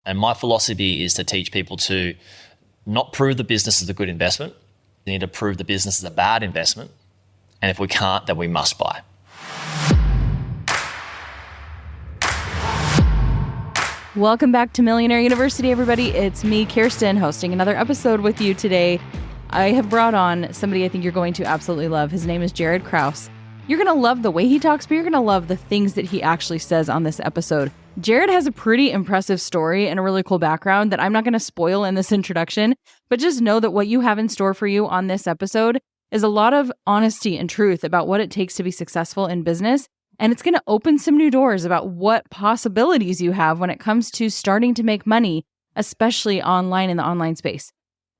And my philosophy is to teach people to not prove the business is a good investment. They need to prove the business is a bad investment. And if we can't, then we must buy. Welcome back to Millionaire University, everybody. It's me, Kirsten, hosting another episode with you today. I have brought on somebody I think you're going to absolutely love. His name is Jaryd Krause. You're going to love the way he talks, but you're going to love the things that he actually says on this episode. Jaryd has a pretty impressive story and a really cool background that I'm not going to spoil in this introduction, but just know that what you have in store for you on this episode is a lot of honesty and truth about what it takes to be successful in business. And it's going to open some new doors about what possibilities you have when it comes to starting to make money, especially online in the online space.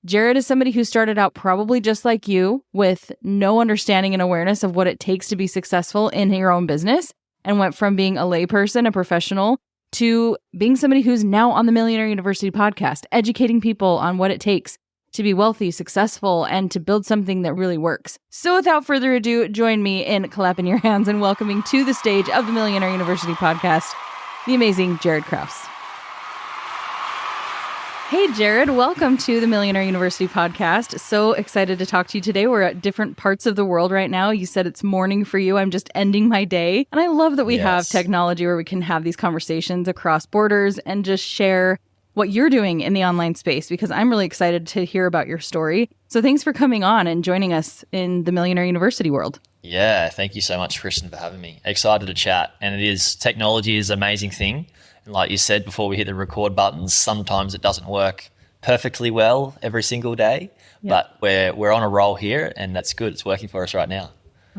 Jaryd is somebody who started out probably just like you with no understanding and awareness of what it takes to be successful in your own business and went from being a layperson, a professional, to being somebody who's now on the Millionaire University podcast, educating people on what it takes to be wealthy, successful, and to build something that really works. So without further ado, join me in clapping your hands and welcoming to the stage of the Millionaire University podcast, the amazing Jaryd Krause. Hey, Jaryd, welcome to the Millionaire University podcast. So excited to talk to you today. We're at different parts of the world right now. You said it's morning for you. I'm just ending my day. And I love that we have technology where we can have these conversations across borders and just share what you're doing in the online space, because I'm really excited to hear about your story. So thanks for coming on and joining us in the Millionaire University world. Yeah, thank you so much, Kristen, for having me. Excited to chat. And technology is an amazing thing. And like you said before we hit the record buttons, sometimes it doesn't work perfectly well every single day, but we're on a roll here and that's good. It's working for us right now.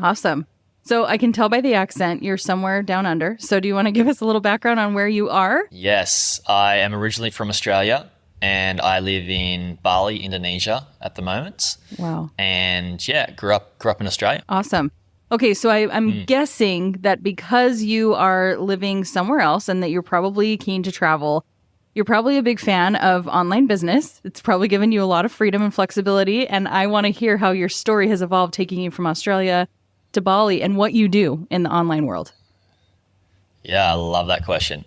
Awesome. So I can tell by the accent you're somewhere down under. So do you want to give us a little background on where you are? Yes, I am originally from Australia and I live in Bali, Indonesia at the moment. Wow. And grew up in Australia. Awesome. Okay, so I'm guessing that because you are living somewhere else and that you're probably keen to travel, you're probably a big fan of online business. It's probably given you a lot of freedom and flexibility. And I want to hear how your story has evolved taking you from Australia to Bali and what you do in the online world. Yeah, I love that question.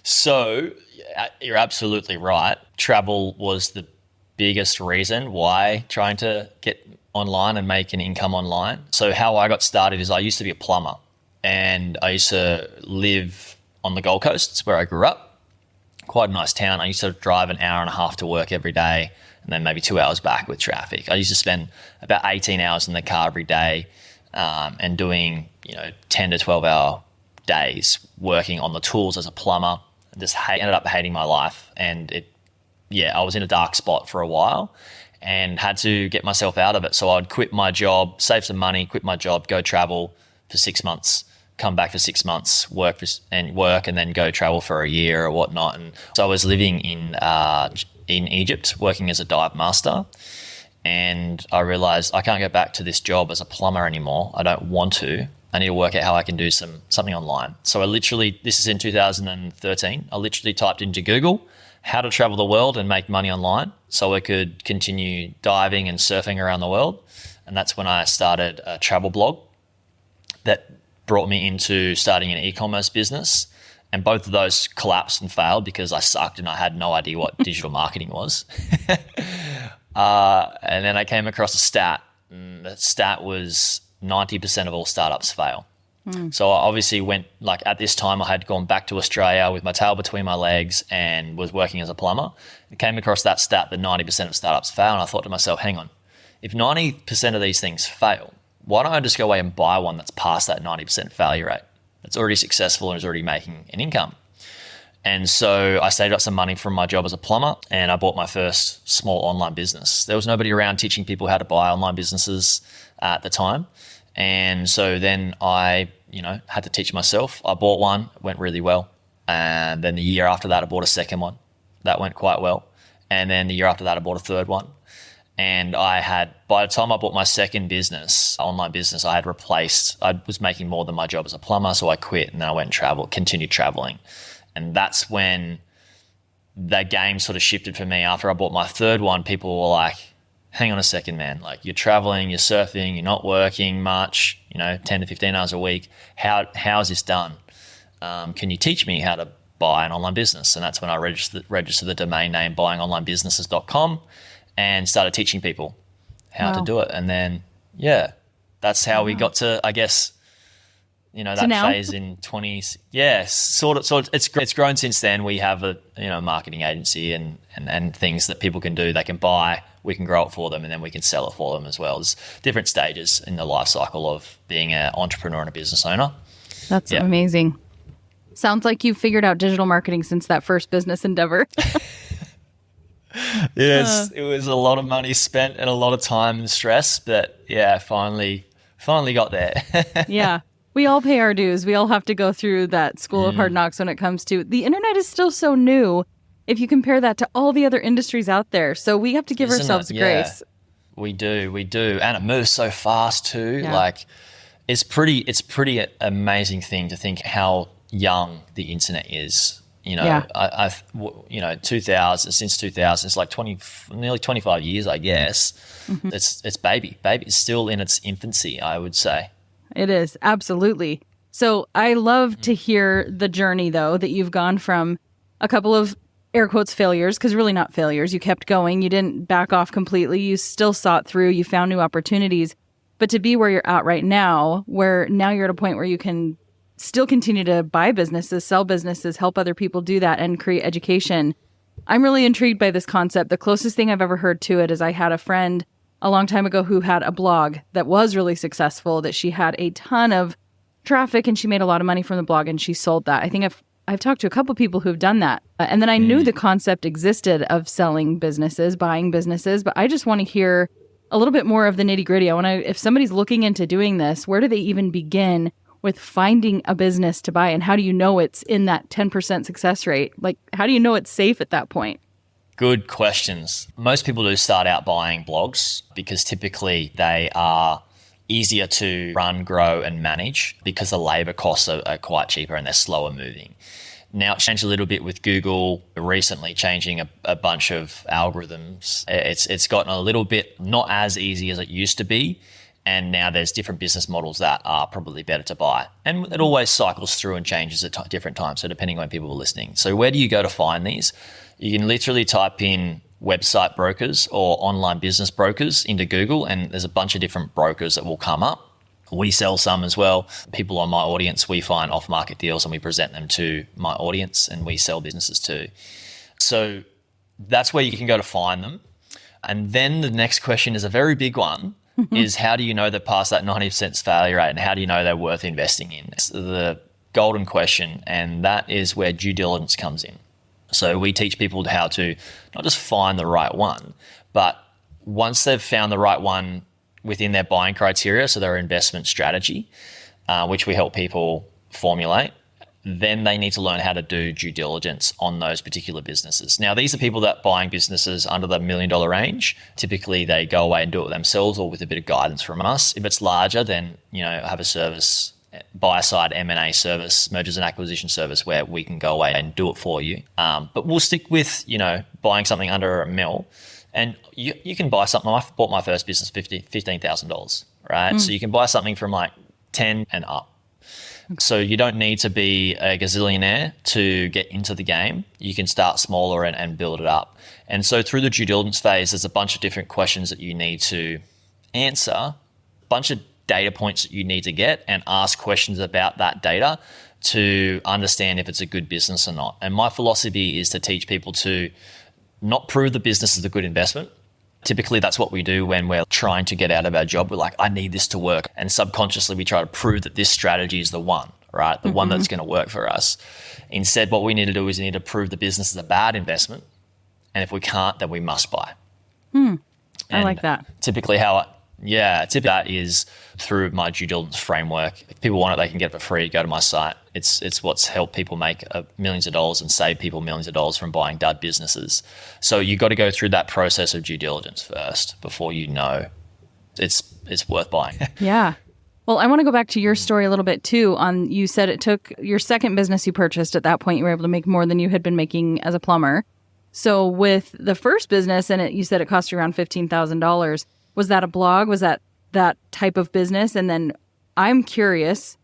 So you're absolutely right. Travel was the biggest reason why trying to get online and make an income online. So how I got started is I used to be a plumber and I used to live on the Gold Coast. It's where I grew up. Quite a nice town. I used to drive an hour and a half to work every day and then maybe 2 hours back with traffic. I used to spend about 18 hours in the car every day and doing 10 to 12 hour days working on the tools as a plumber. I just ended up hating my life and I was in a dark spot for a while and had to get myself out of it. So I'd quit my job, save some money, quit my job, go travel for 6 months, come back for 6 months, work and then go travel for a year or whatnot. And so I was living in Egypt, working as a dive master. And I realized I can't go back to this job as a plumber anymore. I don't want to. I need to work out how I can do something online. So this is in 2013, I literally typed into Google, how to travel the world and make money online so I could continue diving and surfing around the world. And that's when I started a travel blog that brought me into starting an e-commerce business. And both of those collapsed and failed because I sucked and I had no idea what digital marketing was. And then I came across a stat. And the stat was 90% of all startups fail. So I obviously at this time I had gone back to Australia with my tail between my legs and was working as a plumber. I came across that stat that 90% of startups fail. And I thought to myself, hang on, if 90% of these things fail, why don't I just go away and buy one that's past that 90% failure rate? That's already successful and is already making an income. And so I saved up some money from my job as a plumber and I bought my first small online business. There was nobody around teaching people how to buy online businesses at the time. And so then I, had to teach myself. I bought one, it went really well. And then the year after that, I bought a second one. That went quite well. And then the year after that, I bought a third one. And by the time I bought my second business, online business, I was making more than my job as a plumber. So I quit and then I went and continued traveling. And that's when the game sort of shifted for me. After I bought my third one, people were like, hang on a second, man. Like, you're traveling, you're surfing, you're not working much, 10 to 15 hours a week. How is this done? Can you teach me how to buy an online business. And that's when I registered the domain name buyingonlinebusinesses.com and started teaching people how to do it. And then, that's how we got to, I guess, that phase in 20s. Yeah, sort of. It's grown since then. We have a marketing agency and things that people can do. They can buy, we can grow it for them, and then we can sell it for them as well. There's different stages in the life cycle of being an entrepreneur and a business owner. That's amazing. Sounds like you've figured out digital marketing since that first business endeavor. Yes, it was a lot of money spent and a lot of time and stress, but finally got there. Yeah. We all pay our dues. We all have to go through that school of hard knocks when it comes to the internet is still so new if you compare that to all the other industries out there. So we have to give ourselves grace. We do. And it moves so fast too. Yeah. Like it's pretty amazing thing to think how young the internet is. 2000, since 2000, it's like nearly 25 years, I guess. Mm-hmm. It's baby. It's still in its infancy, I would say. It is, absolutely. So I love to hear the journey, though, that you've gone from a couple of air quotes failures, because really not failures. You kept going. You didn't back off completely. You still sought through. You found new opportunities. But to be where you're at right now, where now you're at a point where you can still continue to buy businesses, sell businesses, help other people do that, and create education. I'm really intrigued by this concept. The closest thing I've ever heard to it is I had a friend a long time ago who had a blog that was really successful, that she had a ton of traffic and she made a lot of money from the blog and she sold that. I think I've talked to a couple people who've done that. And then I knew the concept existed of selling businesses, buying businesses, but I just want to hear a little bit more of the nitty gritty. If somebody's looking into doing this, where do they even begin with finding a business to buy? And how do you know it's in that 10% success rate? Like, how do you know it's safe at that point? Good questions. Most people do start out buying blogs because typically they are easier to run, grow, and manage because the labor costs are quite cheaper and they're slower moving. Now it's changed a little bit with Google recently changing a bunch of algorithms. It's gotten a little bit not as easy as it used to be. And now there's different business models that are probably better to buy. And it always cycles through and changes at different times. So depending on when people are listening. So where do you go to find these? You can literally type in website brokers or online business brokers into Google, and there's a bunch of different brokers that will come up. We sell some as well. People on my audience, we find off-market deals and we present them to my audience, and we sell businesses too. So that's where you can go to find them. And then the next question is a very big one, is how do you know they're past that 90% failure rate, and how do you know they're worth investing in? It's the golden question, and that is where due diligence comes in. So we teach people how to not just find the right one, but once they've found the right one within their buying criteria, so their investment strategy, which we help people formulate, then they need to learn how to do due diligence on those particular businesses. Now, these are people that buying businesses under the $1 million range. Typically, they go away and do it themselves or with a bit of guidance from us. If it's larger, then have a service, buy-side M&A service, mergers and acquisition service, where we can go away and do it for you. But we'll stick with buying something under $1 million. And you can buy something. I bought my first business $15,000, right? So you can buy something from like 10 and up. So you don't need to be a gazillionaire to get into the game. You can start smaller and build it up. And so through the due diligence phase, there's a bunch of different questions that you need to answer, a bunch of data points that you need to get, and ask questions about that data to understand if it's a good business or not. And my philosophy is to teach people to not prove the business is a good investment. Typically, that's what we do when we're trying to get out of our job. We're like, I need this to work. And subconsciously, we try to prove that this strategy is the one, right? The one that's going to work for us. Instead, what we need to do is we need to prove the business is a bad investment. And if we can't, then we must buy. I like that. Typically that is through my due diligence framework. If people want it, they can get it for free. Go to my site. It's what's helped people make millions of dollars and save people millions of dollars from buying dud businesses. So you got to go through that process of due diligence first before it's worth buying. Yeah. Well, I want to go back to your story a little bit too. You said it took your second business you purchased. At that point, you were able to make more than you had been making as a plumber. So with the first business, and you said it cost you around $15,000. Was that a blog? Was that type of business? And then I'm curious,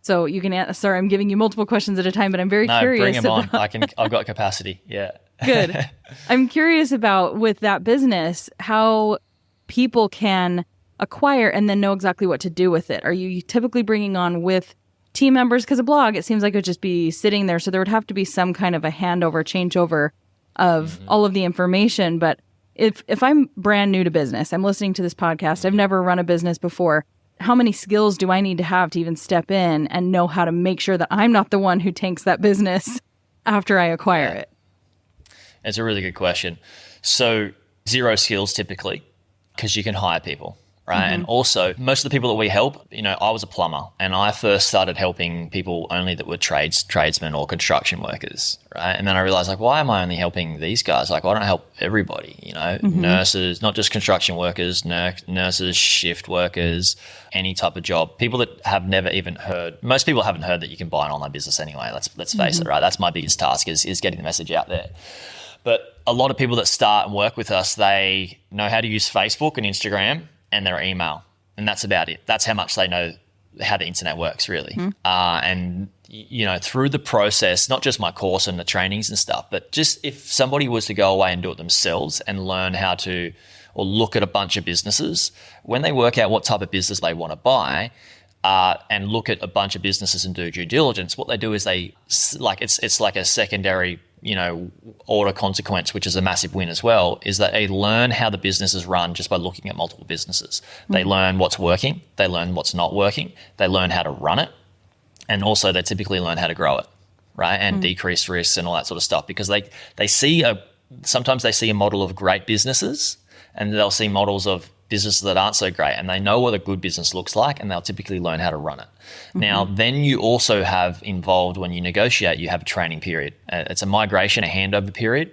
So you can, sorry, I'm giving you multiple questions at a time, but I'm very No, curious. bring them on. I've got capacity. Yeah. Good. I'm curious about with that business, how people can acquire and then know exactly what to do with it. Are you typically bringing on with team members? Because a blog, it seems like it would just be sitting there. So there would have to be some kind of a handover, changeover of all of the information. But if I'm brand new to business, I'm listening to this podcast, I've never run a business before. How many skills do I need to have to even step in and know how to make sure that I'm not the one who tanks that business after I acquire it? It's a really good question. So 0 skills typically, because you can hire people, right? And also most of the people that we help, I was a plumber and I first started helping people only that were tradesmen or construction workers, right? And then I realized why am I only helping these guys? Why don't I help everybody, nurses, not just construction workers, nurses, shift workers, any type of job. People that have never even heard, most people haven't heard that you can buy an online business anyway. Let's face it, right? That's my biggest task is getting the message out there. But a lot of people that start and work with us, they know how to use Facebook and Instagram and their email. And that's about it. That's how much they know how the internet works, really. And, through the process, not just my course and the trainings and stuff, but just if somebody was to go away and do it themselves and learn how to, or look at a bunch of businesses, when they work out what type of business they want to buy, and look at a bunch of businesses and do due diligence, what they do is it's like a secondary order consequence, which is a massive win as well, is that they learn how the business is run just by looking at multiple businesses. They learn what's working, they learn what's not working, they learn how to run it, and also they typically learn how to grow it, right? And decrease risks and all that sort of stuff, because sometimes they see a model of great businesses and they'll see models of businesses that aren't so great, and they know what a good business looks like, and they'll typically learn how to run it. Now, then you also have involved, when you negotiate, you have a training period. It's a migration, a handover period,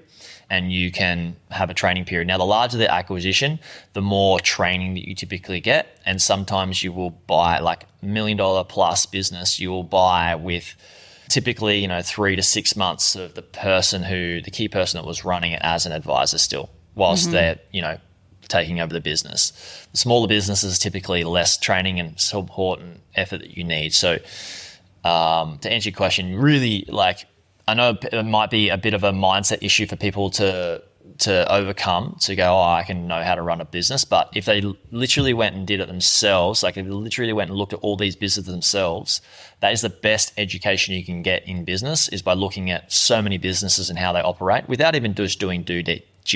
and you can have a training period. Now, the larger the acquisition, the more training that you typically get, and sometimes you will buy $1 million plus business, you will buy with typically 3 to 6 months of the key person that was running it as an advisor still, whilst they're taking over the business. The smaller businesses, typically less training and support and effort that you need. So to answer your question, really, I know it might be a bit of a mindset issue for people to overcome, to go, I can know how to run a business. But if they literally went and did it themselves, if they literally went and looked at all these businesses themselves, that is the best education you can get in business, is by looking at so many businesses and how they operate without even just doing due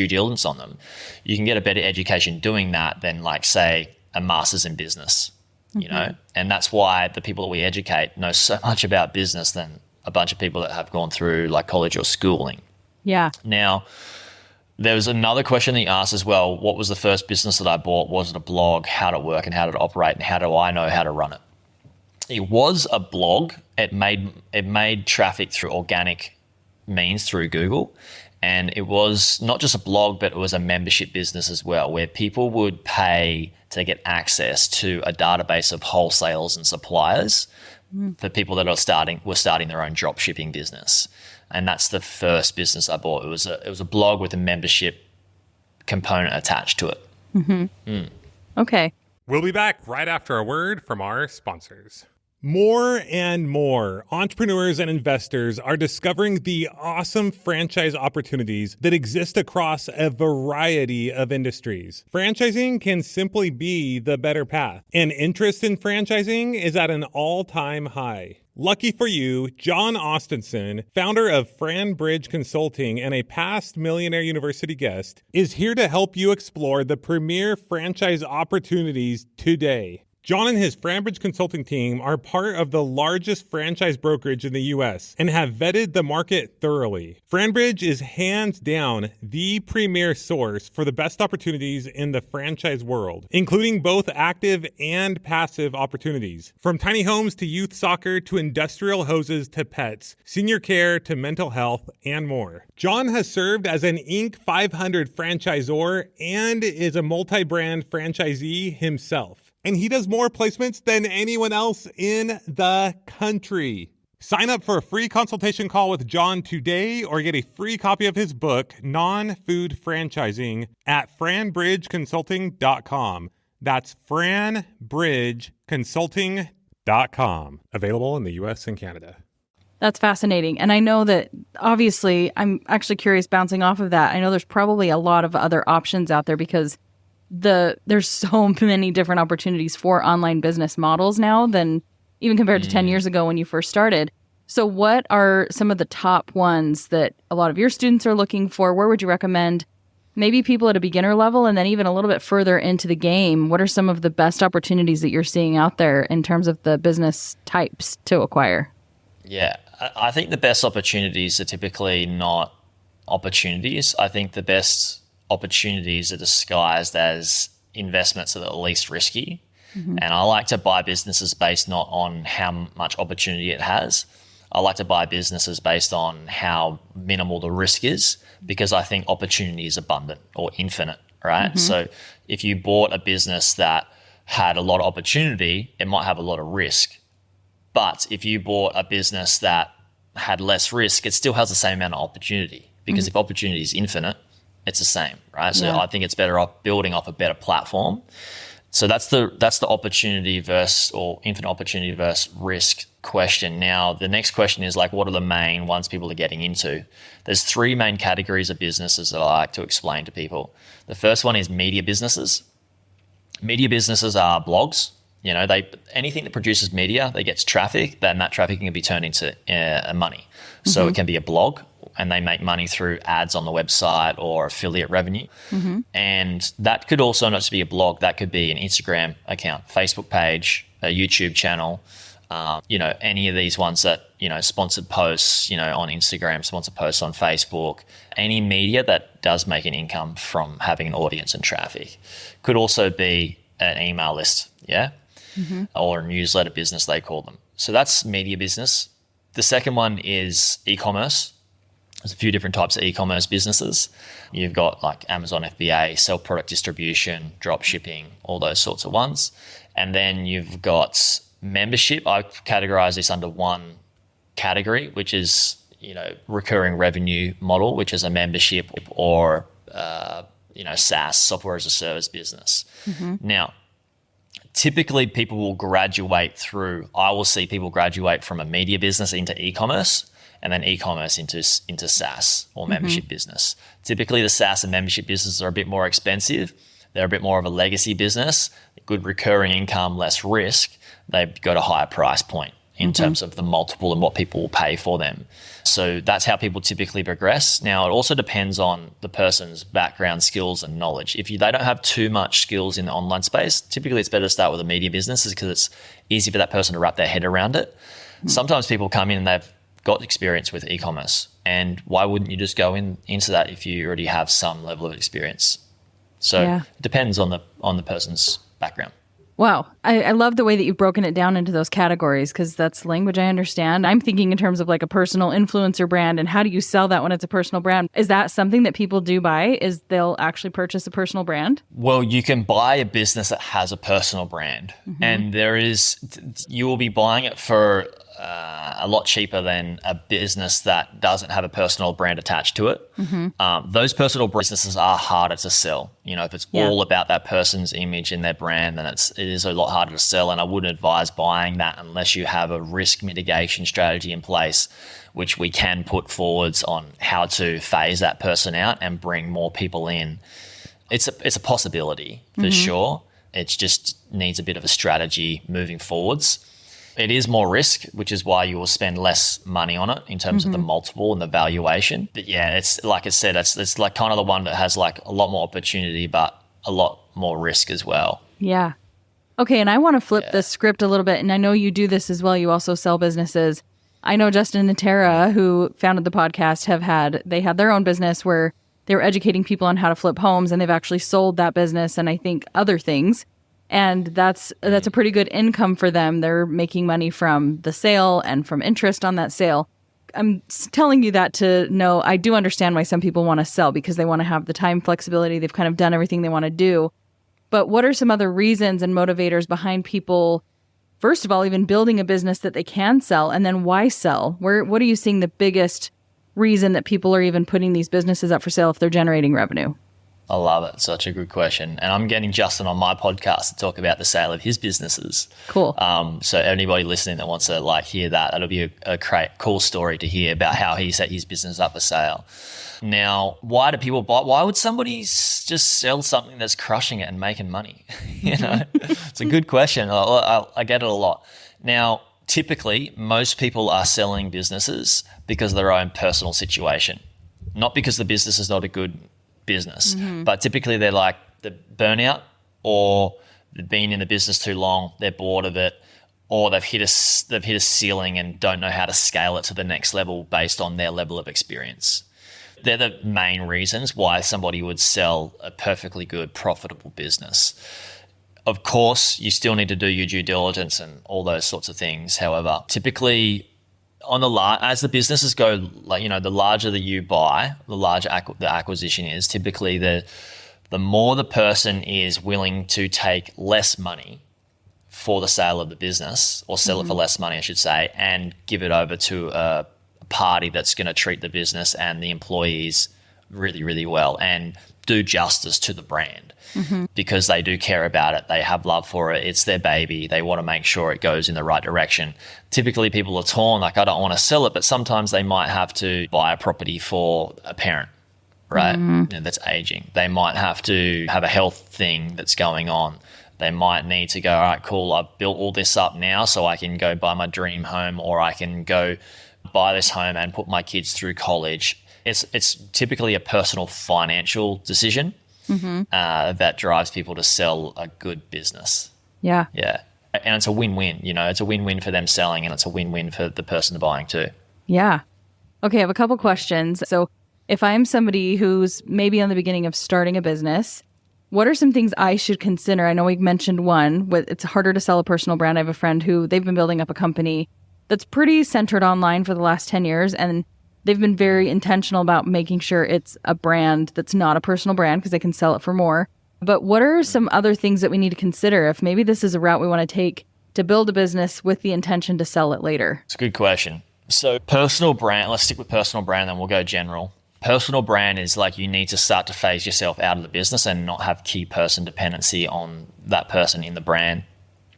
diligence on them. You can get a better education doing that than say a master's in business, and that's why the people that we educate know so much about business than a bunch of people that have gone through college or schooling. Yeah. Now, there was another question that you asked as well. What was the first business that I bought? Was it a blog? How did it work and how did it operate, and how do I know how to run it? It was a blog. It made traffic through organic means through Google. And it was not just a blog, but it was a membership business as well, where people would pay to get access to a database of wholesalers and suppliers for people that were starting their own drop shipping business. And that's the first business I bought. It was a blog with a membership component attached to it. Okay. We'll be back right after a word from our sponsors. More and more entrepreneurs and investors are discovering the awesome franchise opportunities that exist across a variety of industries. Franchising can simply be the better path, and interest in franchising is at an all-time high. Lucky for you, John Austenson, founder of FranBridge Consulting and a past Millionaire University guest, is here to help you explore the premier franchise opportunities today. John and his FranBridge Consulting team are part of the largest franchise brokerage in the U.S. and have vetted the market thoroughly. FranBridge is hands down the premier source for the best opportunities in the franchise world, including both active and passive opportunities. From tiny homes to youth soccer to industrial hoses to pets, senior care to mental health, and more. John has served as an Inc. 500 franchisor and is a multi-brand franchisee himself. And he does more placements than anyone else in the country. Sign up for a free consultation call with John today or get a free copy of his book, Non-Food Franchising, at franbridgeconsulting.com. That's franbridgeconsulting.com. Plumber.com. Available in the US and Canada. That's fascinating. And I know that obviously, I'm actually curious, bouncing off of that, I know there's probably a lot of other options out there because there's so many different opportunities for online business models now than even compared to 10 years ago when you first started. So what are some of the top ones that a lot of your students are looking for? Where would you recommend maybe people at a beginner level and then even a little bit further into the game? What are some of the best opportunities that you're seeing out there in terms of the business types to acquire? Yeah, I think the best opportunities are typically not opportunities. I think the best opportunities are disguised as investments that are the least risky. And I like to buy businesses based not on how much opportunity it has. I like to buy businesses based on how minimal the risk is, because I think opportunity is abundant or infinite, right? So if you bought a business that had a lot of opportunity, it might have a lot of risk. But if you bought a business that had less risk, it still has the same amount of opportunity, because if opportunity is infinite, it's the same, right? So I think it's better off building off a better platform. So that's the opportunity versus, or infinite opportunity versus risk question. Now, the next question is like, what are the main ones people are getting into? There's three main categories of businesses that I like to explain to people. The first one is media businesses. Media businesses are blogs. You know, anything that produces media, that gets traffic, then that traffic can be turned into money. So it can be a blog, and they make money through ads on the website or affiliate revenue. And that could also not just be a blog, that could be an Instagram account, Facebook page, a YouTube channel, any of these ones that, sponsored posts, on Instagram, sponsored posts on Facebook, any media that does make an income from having an audience and traffic. Could also be an email list, or a newsletter business, they call them. So that's media business. The second one is e-commerce. There's a few different types of e-commerce businesses. You've got like Amazon FBA, self-product distribution, drop shipping, all those sorts of ones. And then you've got membership. I categorize this under one category, which is, recurring revenue model, which is a membership or, SaaS, software as a service business. Now, typically people will I will see people graduate from a media business into e-commerce, and then e-commerce into SaaS or membership business. Typically, the SaaS and membership businesses are a bit more expensive. They're a bit more of a legacy business, good recurring income, less risk. They've got a higher price point in terms of the multiple and what people will pay for them. So that's how people typically progress. Now, it also depends on the person's background, skills, and knowledge. If they don't have too much skills in the online space, typically it's better to start with a media business, because it's easy for that person to wrap their head around it. Sometimes people come in and they've got experience with e-commerce, and why wouldn't you just go into that if you already have some level of experience? So it depends on the person's background. Wow. I love the way that you've broken it down into those categories, because that's language I understand. I'm thinking in terms of like a personal influencer brand, and how do you sell that when it's a personal brand? Is that something that people do buy? Is they'll actually purchase a personal brand? Well, you can buy a business that has a personal brand, and you will be buying it for a lot cheaper than a business that doesn't have a personal brand attached to it. Those personal businesses are harder to sell. If it's all about that person's image and their brand, then it is a lot harder to sell. And I wouldn't advise buying that unless you have a risk mitigation strategy in place, which we can put forwards on how to phase that person out and bring more people in. It's a possibility for sure. It just needs a bit of a strategy moving forwards. It is more risk, which is why you will spend less money on it in terms of the multiple and the valuation. But yeah, it's like I said, it's like kind of the one that has like a lot more opportunity, but a lot more risk as well. Yeah. Okay, and I want to flip the script a little bit, and I know you do this as well. You also sell businesses. I know Justin and Tara, who founded the podcast, they had their own business where they were educating people on how to flip homes, and they've actually sold that business and I think other things. And that's a pretty good income for them. They're making money from the sale and from interest on that sale. I'm telling you that to know I do understand why some people want to sell, because they want to have the time flexibility. They've kind of done everything they want to do. But what are some other reasons and motivators behind people, first of all, even building a business that they can sell, and then why sell? What are you seeing the biggest reason that people are even putting these businesses up for sale if they're generating revenue? I love it. Such a good question. And I'm getting Justin on my podcast to talk about the sale of his businesses. Cool. So anybody listening that wants to hear that, that'll be a great, cool story to hear about how he set his business up for sale. Now, why do people buy? Why would somebody just sell something that's crushing it and making money? It's a good question. I get it a lot. Now, typically, most people are selling businesses because of their own personal situation, not because the business is not a good business, but typically they're like the burnout, or they've been in the business too long, they're bored of it, or they've hit a ceiling and don't know how to scale it to the next level based on their level of experience. They're the main reasons why somebody would sell a perfectly good, profitable business. Of course, you still need to do your due diligence and all those sorts of things. However, typically as the businesses go, the larger that you buy, the larger the acquisition is. Typically, the more the person is willing to take less money for the sale of the business, or sell it for less money, I should say, and give it over to a party that's going to treat the business and the employees really, really well and do justice to the brand. Because they do care about it. They have love for it. It's their baby. They want to make sure it goes in the right direction. Typically, people are torn, I don't want to sell it, but sometimes they might have to buy a property for a parent, right? That's aging. They might have to have a health thing that's going on. They might need to go, all right, cool, I've built all this up now so I can go buy my dream home, or I can go buy this home and put my kids through college. It's typically a personal financial decision. That drives people to sell a good business. Yeah. And it's a win-win, it's a win-win for them selling, and it's a win-win for the person buying too. Yeah. Okay, I have a couple questions. So if I'm somebody who's maybe on the beginning of starting a business, what are some things I should consider? I know we've mentioned one, it's harder to sell a personal brand. I have a friend who they've been building up a company that's pretty centered online for the last 10 years, and they've been very intentional about making sure it's a brand that's not a personal brand, because they can sell it for more. But what are some other things that we need to consider if maybe this is a route we want to take to build a business with the intention to sell it later? It's a good question. So personal brand, let's stick with personal brand, then we'll go general. Personal brand is you need to start to phase yourself out of the business and not have key person dependency on that person in the brand.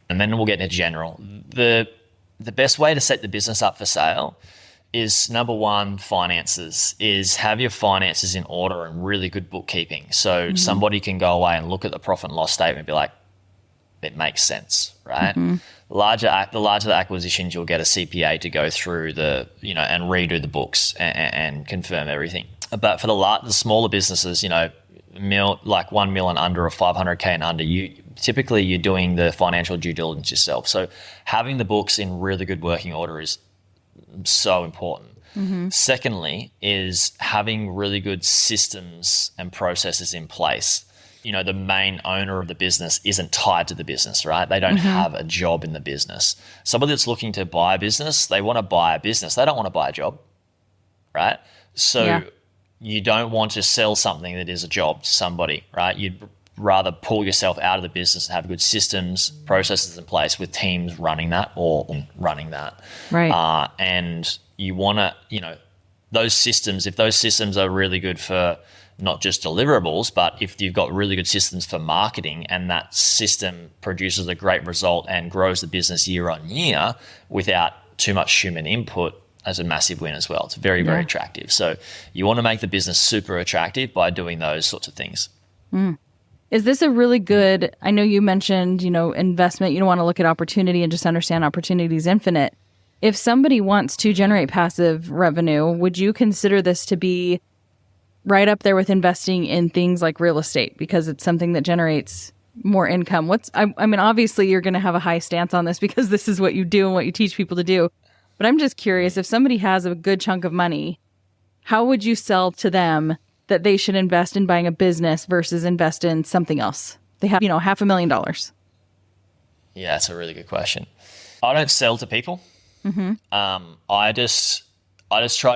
And then we'll get into general. The best way to set the business up for sale is, number one, finances, is have your finances in order and really good bookkeeping. So somebody can go away and look at the profit and loss statement and be like, it makes sense, right? The larger the acquisitions, you'll get a CPA to go through and redo the books and confirm everything. But for the smaller businesses, 1 mil and under, or 500K and under, typically you're doing the financial due diligence yourself. So having the books in really good working order is so important. Secondly is having really good systems and processes in place. The main owner of the business isn't tied to the business, right? They don't have a job in the business. Somebody that's looking to buy a business, they want to buy a business. They don't want to buy a job, right? So you don't want to sell something that is a job to somebody, right? You'd rather pull yourself out of the business and have good systems, processes in place with teams running that or running that. Right. And you want to, those systems, if those systems are really good for not just deliverables, but if you've got really good systems for marketing and that system produces a great result and grows the business year on year without too much human input, as a massive win as well. It's very, very attractive. So you want to make the business super attractive by doing those sorts of things. Is this a really good, I know you mentioned, investment, you don't want to look at opportunity and just understand opportunity is infinite. If somebody wants to generate passive revenue, would you consider this to be right up there with investing in things like real estate, because it's something that generates more income? I mean, obviously you're going to have a high stance on this because this is what you do and what you teach people to do. But I'm just curious, if somebody has a good chunk of money, how would you sell to them that they should invest in buying a business versus invest in something else? They have, $500,000. Yeah, that's a really good question. I don't sell to people. We just try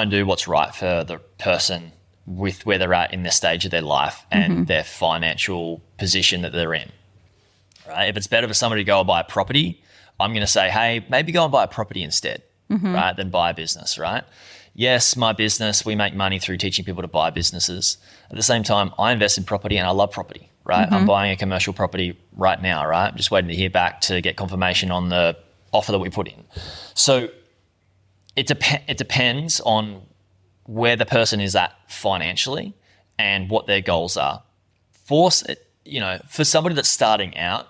and do what's right for the person with where they're at in their stage of their life and their financial position that they're in. Right? If it's better for somebody to go and buy a property, I'm going to say, hey, maybe go and buy a property instead, right, than buy a business, right? yes, my business, we make money through teaching people to buy businesses. At the same time, I invest in property and I love property, right? I'm buying a commercial property right now, right? I'm just waiting to hear back to get confirmation on the offer that we put in. So it depends on where the person is at financially and what their goals are. For somebody that's starting out,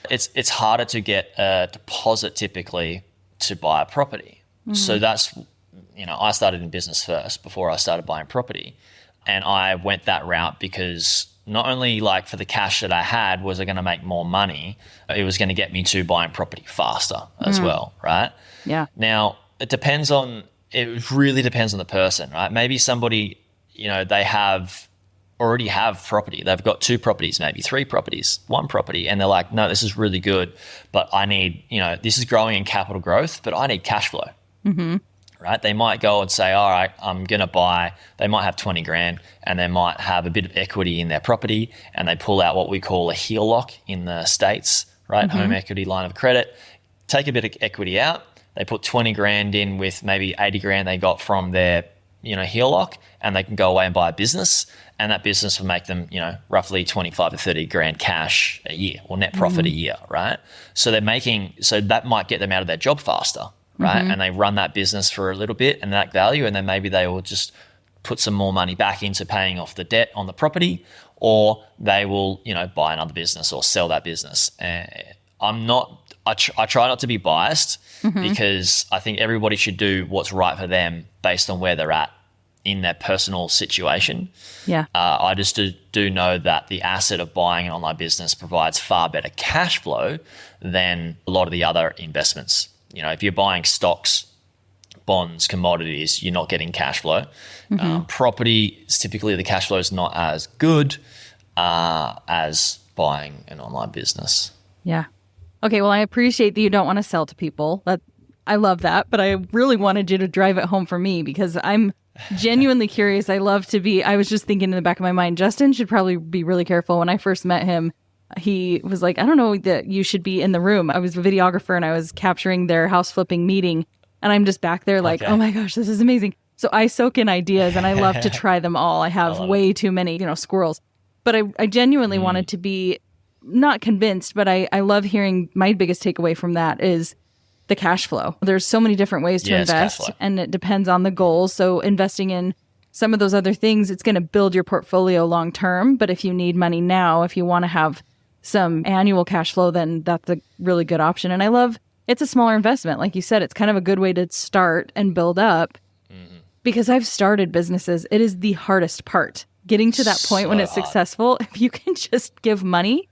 it's harder to get a deposit typically to buy a property. So that's, I started in business first before I started buying property. And I went that route because not only like for the cash that I had was I going to make more money, it was going to get me to buying property faster as well, right? Yeah. Now, it really depends on the person, right? Maybe somebody, they already have property. They've got 2 properties, maybe 3 properties, 1 property, and they're like, no, this is really good, but I need, this is growing in capital growth, but I need cash flow. Right? They might go and say, all right, I'm going to buy, they might have 20 grand and they might have a bit of equity in their property, and they pull out what we call a HELOC in the States, right? Home equity line of credit, take a bit of equity out. They put 20 grand in with maybe 80 grand they got from their, HELOC, and they can go away and buy a business, and that business will make them, roughly 25 to 30 grand cash a year or net profit a year, right? So that might get them out of their job faster, right? And they run that business for a little bit and that value, and then maybe they will just put some more money back into paying off the debt on the property, or they will, buy another business or sell that business. I try not to be biased because I think everybody should do what's right for them based on where they're at in their personal situation. Yeah. I just do know that the asset of buying an online business provides far better cash flow than a lot of the other investments. If you're buying stocks, bonds, commodities, you're not getting cash flow. Property, typically the cash flow is not as good as buying an online business. Yeah. Okay, well, I appreciate that you don't want to sell to people. I love that, but I really wanted you to drive it home for me because I'm genuinely curious. I was just thinking in the back of my mind, Justin should probably be really careful. When I first met him, he was like, I don't know that you should be in the room. I was a videographer and I was capturing their house flipping meeting, and I'm just back there like, oh my gosh, this is amazing. So I soak in ideas and I love to try them all. I have way too many, squirrels. But I genuinely wanted to be not convinced, but I love hearing my biggest takeaway from that is the cash flow. There's so many different ways to invest, and it depends on the goals. So investing in some of those other things, it's going to build your portfolio long term. But if you need money now, if you want to have some annual cash flow, then that's a really good option. And I love it's a smaller investment. Like you said, it's kind of a good way to start and build up. Because I've started businesses. It is the hardest part. Getting to that point when it's successful, if you can just give money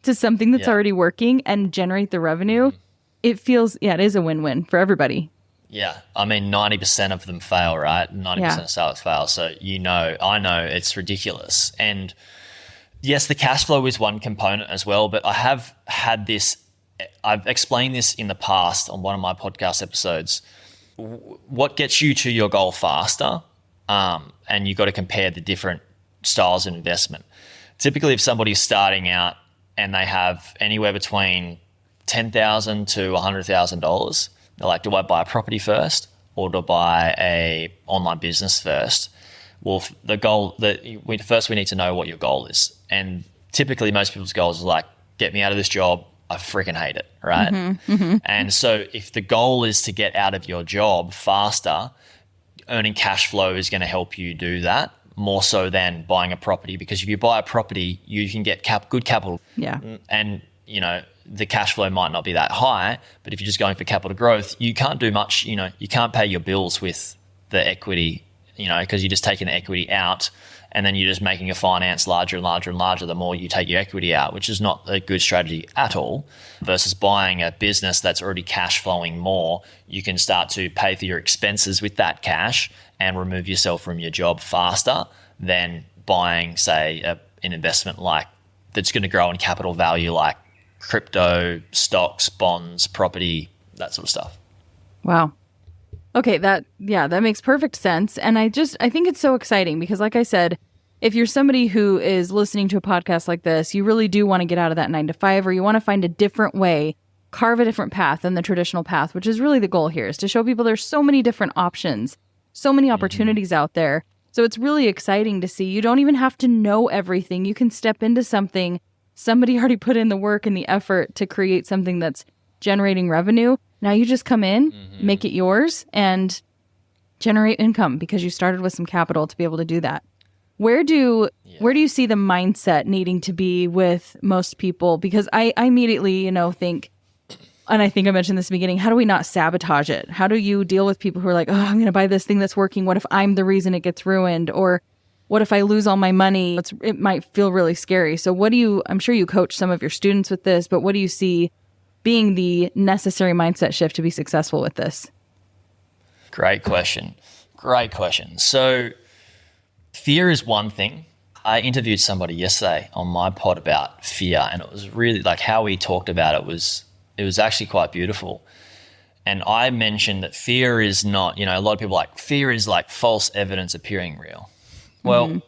to something that's already working and generate the revenue, it feels, it is a win-win for everybody. Yeah. I mean, 90% of them fail, right? 90% of sales fail. So, I know it's ridiculous. And yes, the cash flow is one component as well, but I've explained this in the past on one of my podcast episodes. What gets you to your goal faster? And you've got to compare the different styles of investment. Typically, if somebody's starting out and they have anywhere between $10,000 to $100,000, they're like, do I buy a property first or do I buy a online business first? Well, the goal first we need to know what your goal is. And typically most people's goals are like, get me out of this job. I freaking hate it, right? And so if the goal is to get out of your job faster, earning cash flow is going to help you do that more so than buying a property, because if you buy a property, you can get good capital. Yeah. And, the cash flow might not be that high, but if you're just going for capital growth, you can't do much, you can't pay your bills with the equity, because you're just taking the equity out and then you're just making your finance larger and larger and larger the more you take your equity out, which is not a good strategy at all. Versus buying a business that's already cash flowing more, you can start to pay for your expenses with that cash and remove yourself from your job faster than buying, say, an investment like that's going to grow in capital value, like crypto, stocks, bonds, property, that sort of stuff. Wow. Okay, that makes perfect sense. And I think it's so exciting because, like I said, if you're somebody who is listening to a podcast like this, you really do want to get out of that 9-to-5, or you want to find a different way, carve a different path than the traditional path, which is really the goal here, is to show people there's so many different options so many opportunities out there. So it's really exciting to see. You don't even have to know everything. You can step into something. Somebody already put in the work and the effort to create something that's generating revenue. Now you just come in, make it yours, and generate income because you started with some capital to be able to do that. Where do you see the mindset needing to be with most people? Because I immediately, think, and I think I mentioned this in the beginning, how do we not sabotage it? How do you deal with people who are like, oh, I'm going to buy this thing that's working. What if I'm the reason it gets ruined? Or what if I lose all my money? It might feel really scary. So I'm sure you coach some of your students with this, but what do you see being the necessary mindset shift to be successful with this? Great question. So fear is one thing. I interviewed somebody yesterday on my pod about fear, and it was really like how we talked about it was actually quite beautiful. And I mentioned that fear is not, a lot of people are like, fear is like false evidence appearing real. Well,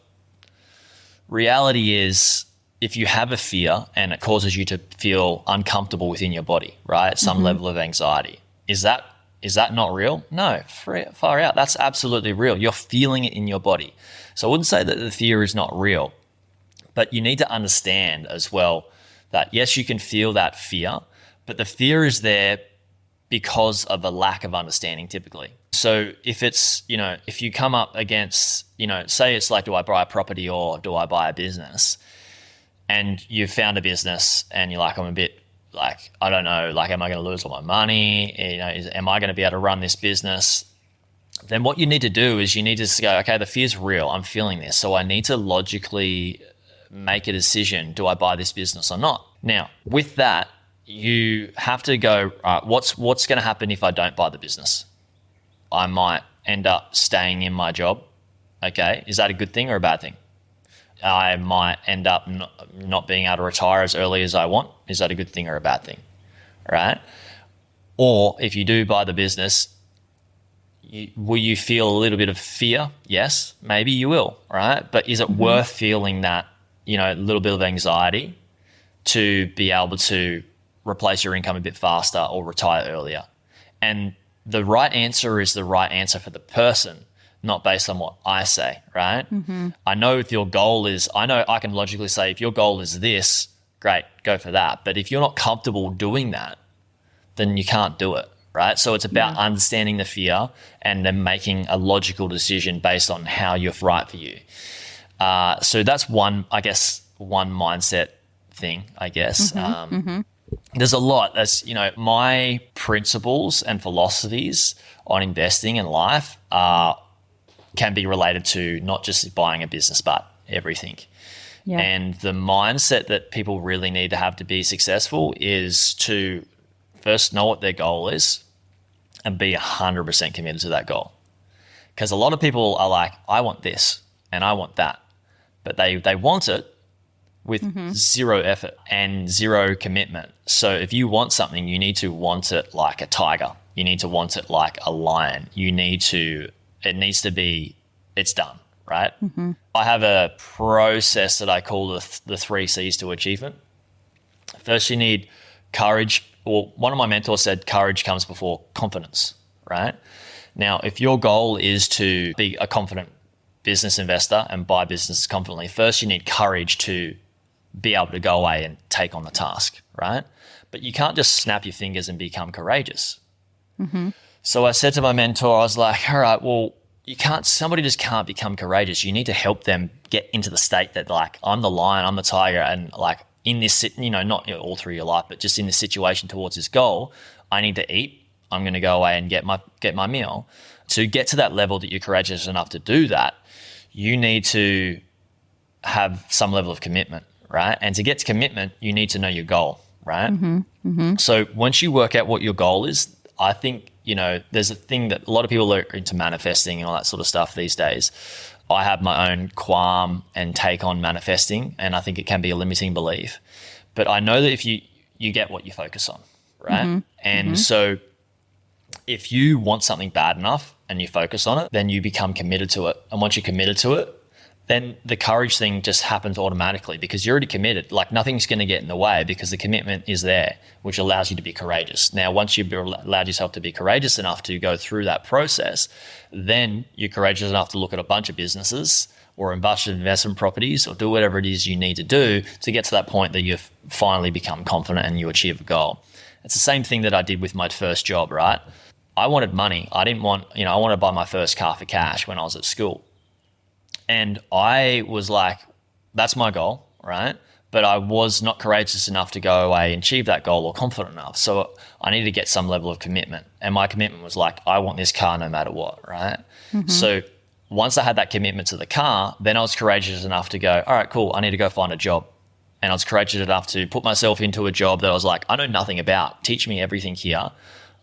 reality is if you have a fear and it causes you to feel uncomfortable within your body, right? Some level of anxiety. Is that not real? No, far out. That's absolutely real. You're feeling it in your body. So I wouldn't say that the fear is not real, but you need to understand as well that yes, you can feel that fear, but the fear is there because of a lack of understanding typically. So if it's, if you come up against, say it's like, do I buy a property or do I buy a business? And you've found a business and you're like, I'm a bit like, I don't know, like, am I going to lose all my money? Am I going to be able to run this business? Then what you need to do is you need to go, okay, the fear's real. I'm feeling this. So I need to logically make a decision. Do I buy this business or not? Now, with that, you have to go, all right, what's going to happen if I don't buy the business? I might end up staying in my job. Okay. Is that a good thing or a bad thing? I might end up not being able to retire as early as I want. Is that a good thing or a bad thing? Right? Or if you do buy the business, will you feel a little bit of fear? Yes, maybe you will, right? But is it worth feeling that, little bit of anxiety to be able to replace your income a bit faster or retire earlier? And the right answer is the right answer for the person, not based on what I say, right? I know if your goal is, I can logically say if your goal is this, great, go for that. But if you're not comfortable doing that, then you can't do it, right? So it's about understanding the fear and then making a logical decision based on how you're right for you. So that's one mindset thing, I guess. There's a lot. That's, my principles and philosophies on investing in life can be related to not just buying a business, but everything. Yeah. And the mindset that people really need to have to be successful is to first know what their goal is and be 100% committed to that goal. Because a lot of people are like, I want this and I want that, but they want it with zero effort and zero commitment. So if you want something, you need to want it like a tiger. You need to want it like a lion. It needs to be, it's done, right? I have a process that I call the 3 C's to achievement. First, you need courage. Well, one of my mentors said courage comes before confidence, right? Now, if your goal is to be a confident business investor and buy business confidently, first you need courage to be able to go away and take on the task, right? But you can't just snap your fingers and become courageous. So I said to my mentor, I was like, all right, well, somebody just can't become courageous. You need to help them get into the state that like, I'm the lion, I'm the tiger, and like in this, not all through your life, but just in this situation towards this goal, I need to eat. I'm going to go away and get my meal. To get to that level that you're courageous enough to do that, you need to have some level of commitment, right? And to get to commitment, you need to know your goal, right? So once you work out what your goal is, I think, there's a thing that a lot of people are into manifesting and all that sort of stuff these days. I have my own qualm and take on manifesting, and I think it can be a limiting belief. But I know that if you get what you focus on, right? And so if you want something bad enough and you focus on it, then you become committed to it. And once you're committed to it, then the courage thing just happens automatically because you're already committed. Like nothing's going to get in the way because the commitment is there, which allows you to be courageous. Now, once you've allowed yourself to be courageous enough to go through that process, then you're courageous enough to look at a bunch of businesses or a bunch of investment properties or do whatever it is you need to do to get to that point that you've finally become confident and you achieve a goal. It's the same thing that I did with my first job, right? I wanted money. I wanted to buy my first car for cash when I was at school. And I was like, that's my goal, right? But I was not courageous enough to go away and achieve that goal or confident enough. So I needed to get some level of commitment. And my commitment was like, I want this car no matter what, right? Mm-hmm. So once I had that commitment to the car, then I was courageous enough to go, all right, cool, I need to go find a job. And I was courageous enough to put myself into a job that I was like, I know nothing about. Teach me everything here.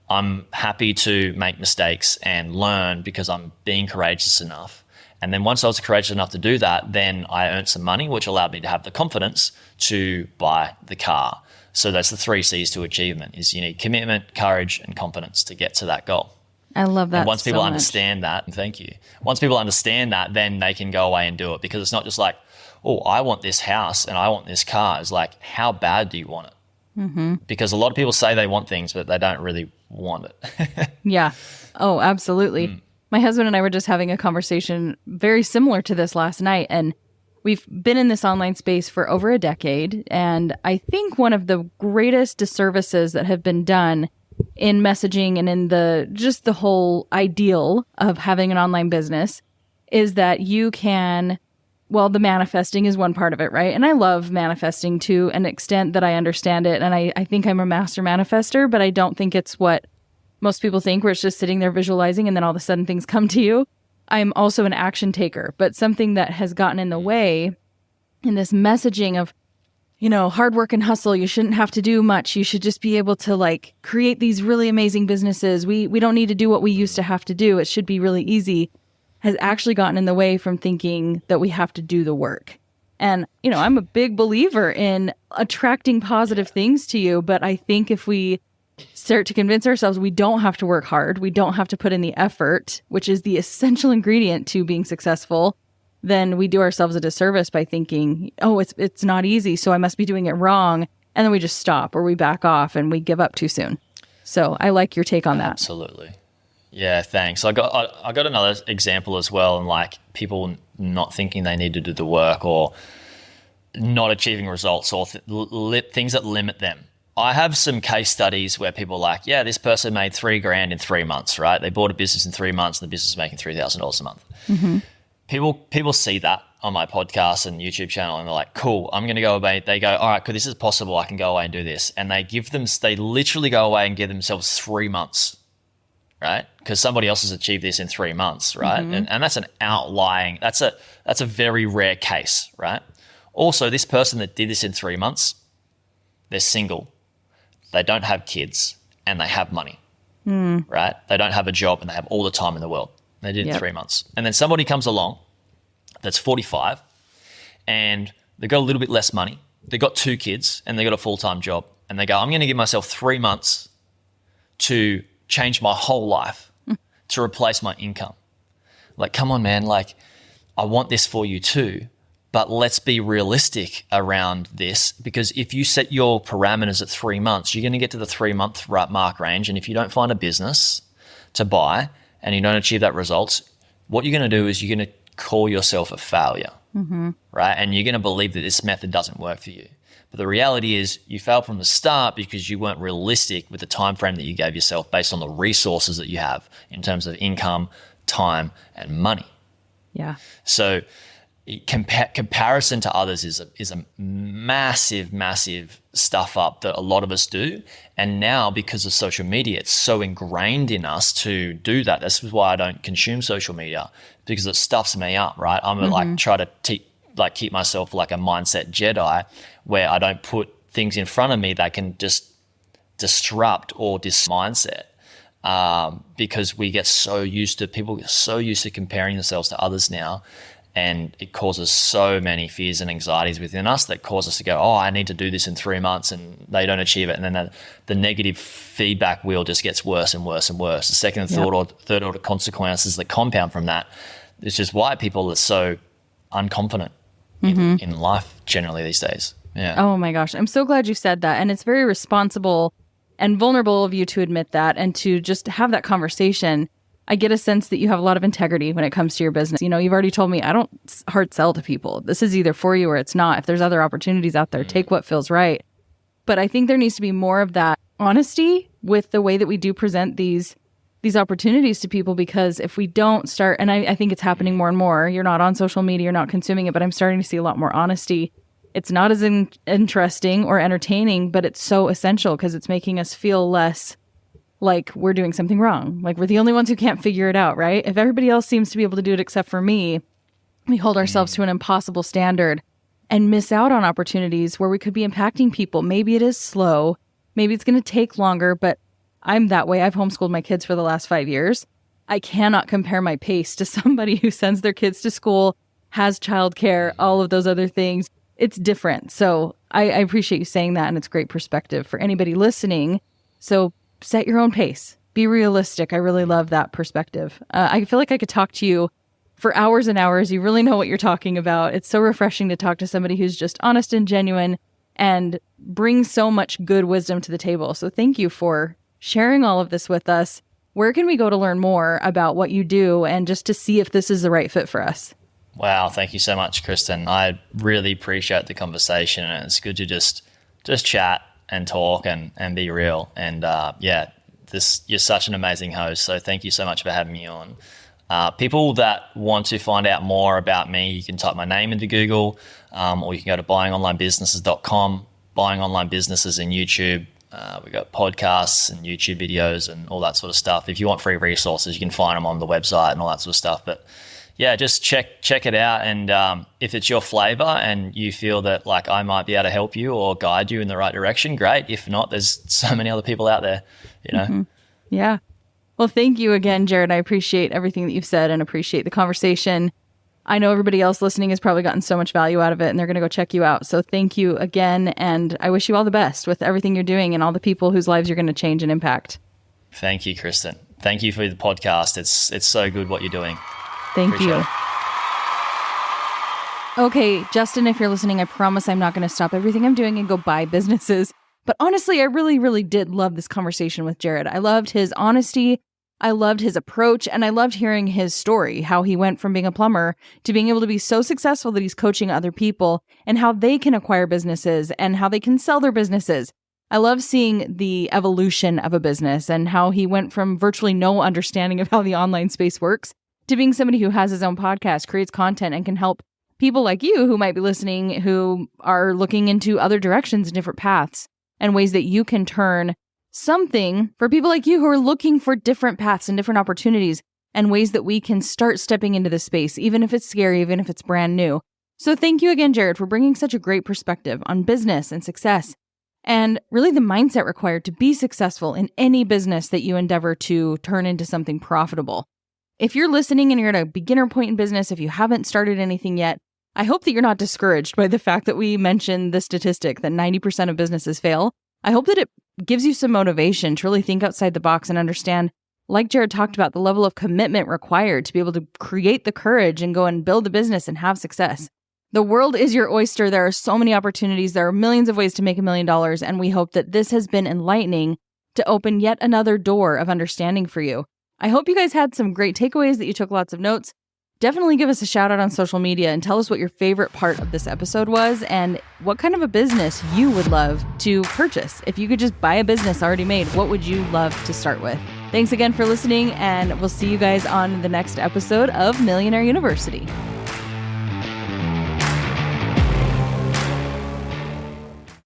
I'm happy to make mistakes and learn because I'm being courageous enough. And then once I was courageous enough to do that, then I earned some money, which allowed me to have the confidence to buy the car. So that's the 3 C's to achievement is you need commitment, courage, and confidence to get to that goal. I love that. And once people so understand that, thank you. Once people understand that, then they can go away and do it because it's not just like, oh, I want this house and I want this car. It's like, how bad do you want it? Mm-hmm. Because a lot of people say they want things, but they don't really want it. Yeah. Oh, absolutely. My husband and I were just having a conversation very similar to this last night, and we've been in this online space for over a decade. And I think one of the greatest disservices that have been done in messaging and in the whole ideal of having an online business is that you can, well, the manifesting is one part of it, right? And I love manifesting to an extent that I understand it. And I think I'm a master manifester, but I don't think it's what most people think, where it's just sitting there visualizing and then all of a sudden things come to you. I'm also an action taker, but something that has gotten in the way in this messaging of, hard work and hustle, you shouldn't have to do much. You should just be able to create these really amazing businesses. We don't need to do what we used to have to do. It should be really easy, has actually gotten in the way from thinking that we have to do the work. And, I'm a big believer in attracting positive things to you, but I think if we start to convince ourselves we don't have to work hard, we don't have to put in the effort, which is the essential ingredient to being successful, then we do ourselves a disservice by thinking, oh, it's not easy, so I must be doing it wrong. And then we just stop or we back off and we give up too soon. So I like your take on that. Absolutely. Yeah, thanks. I got another example as well, and people not thinking they need to do the work or not achieving results or things that limit them. I have some case studies where people are like, yeah, this person made $3,000 in 3 months, right? They bought a business in 3 months and the business is making $3,000 a month. Mm-hmm. People see that on my podcast and YouTube channel and they're like, cool, I'm going to go away. They go, all right, cool, this is possible. I can go away and do this. And they literally go away and give themselves 3 months, right? Because somebody else has achieved this in 3 months, right? Mm-hmm. And that's an outlying, that's a very rare case, right? Also, this person that did this in 3 months, they're single. They don't have kids and they have money, right? They don't have a job and they have all the time in the world. They did it in 3 months. And then somebody comes along that's 45 and they got a little bit less money. They got 2 kids and they got a full-time job. And they go, I'm going to give myself 3 months to change my whole life, to replace my income. Come on, man. I want this for you too. But let's be realistic around this, because if you set your parameters at 3 months, you're going to get to the 3 month mark range. And if you don't find a business to buy and you don't achieve that results, what you're going to do is you're going to call yourself a failure, right? And you're going to believe that this method doesn't work for you. But the reality is you failed from the start because you weren't realistic with the time frame that you gave yourself based on the resources that you have in terms of income, time, and money. Yeah. So comparison to others is a massive stuff up that a lot of us do. And now because of social media, it's so ingrained in us to do that. This is why I don't consume social media, because it stuffs me up, right? I'm try to keep myself like a mindset Jedi where I don't put things in front of me that can just disrupt or mindset. Because people get so used to comparing themselves to others now. And it causes so many fears and anxieties within us that cause us to go, oh, I need to do this in 3 months, and they don't achieve it. And then the negative feedback wheel just gets worse and worse and worse. The second and third order consequences that compound from that is just why people are so unconfident in life generally these days. Yeah. Oh my gosh. I'm so glad you said that. And it's very responsible and vulnerable of you to admit that and to just have that conversation. I get a sense that you have a lot of integrity when it comes to your business. You know, you've already told me I don't hard sell to people. This is either for you or it's not. If there's other opportunities out there, take what feels right. But I think there needs to be more of that honesty with the way that we do present these opportunities to people, because if we don't start, and I think it's happening more and more, you're not on social media, you're not consuming it, but I'm starting to see a lot more honesty. It's not as interesting or entertaining, but it's so essential because it's making us feel less like we're doing something wrong. Like we're the only ones who can't figure it out, right? If everybody else seems to be able to do it except for me, we hold ourselves to an impossible standard and miss out on opportunities where we could be impacting people. Maybe it is slow. Maybe it's going to take longer, but I'm that way. I've homeschooled my kids for the last 5 years. I cannot compare my pace to somebody who sends their kids to school, has childcare, all of those other things. It's different. So I appreciate you saying that, and it's great perspective for anybody listening. So set your own pace. Be realistic. I really love that perspective. I feel like I could talk to you for hours and hours. You really know what you're talking about. It's so refreshing to talk to somebody who's just honest and genuine and brings so much good wisdom to the table. So thank you for sharing all of this with us. Where can we go to learn more about what you do and just to see if this is the right fit for us? Wow, thank you so much, Kristen. I really appreciate the conversation, and it's good to just chat and talk and be real. And you're such an amazing host, so thank you so much for having me on. People that want to find out more about me, you can type my name into Google, or you can go to buyingonlinebusinesses.com, Buying Online Businesses in YouTube. We've got podcasts and YouTube videos and all that sort of stuff. If you want free resources, you can find them on the website and all that sort of stuff. But yeah, just check it out. And if it's your flavor and you feel that like I might be able to help you or guide you in the right direction, great. If not, there's so many other people out there, you know? Mm-hmm. Yeah. Well, thank you again, Jaryd. I appreciate everything that you've said and appreciate the conversation. I know everybody else listening has probably gotten so much value out of it, and they're going to go check you out. So thank you again. And I wish you all the best with everything you're doing and all the people whose lives you're going to change and impact. Thank you, Kristen. Thank you for the podcast. It's so good what you're doing. Thank Appreciate you. it. Okay, Justin, if you're listening, I promise I'm not going to stop everything I'm doing and go buy businesses. But honestly, I really, really did love this conversation with Jaryd. I loved his honesty. I loved his approach, and I loved hearing his story, how he went from being a plumber to being able to be so successful that he's coaching other people and how they can acquire businesses and how they can sell their businesses. I love seeing the evolution of a business and how he went from virtually no understanding of how the online space works to being somebody who has his own podcast, creates content, and can help people like you who might be listening who are looking into other directions and different paths and ways that you can turn something for people like you who are looking for different paths and different opportunities and ways that we can start stepping into this space, even if it's scary, even if it's brand new. So thank you again, Jaryd, for bringing such a great perspective on business and success and really the mindset required to be successful in any business that you endeavor to turn into something profitable. If you're listening and you're at a beginner point in business, if you haven't started anything yet, I hope that you're not discouraged by the fact that we mentioned the statistic that 90% of businesses fail. I hope that it gives you some motivation to really think outside the box and understand, like Jaryd talked about, the level of commitment required to be able to create the courage and go and build a business and have success. The world is your oyster. There are so many opportunities. There are millions of ways to make $1 million. And we hope that this has been enlightening to open yet another door of understanding for you. I hope you guys had some great takeaways, that you took lots of notes. Definitely give us a shout out on social media and tell us what your favorite part of this episode was and what kind of a business you would love to purchase. If you could just buy a business already made, what would you love to start with? Thanks again for listening, and we'll see you guys on the next episode of Millionaire University.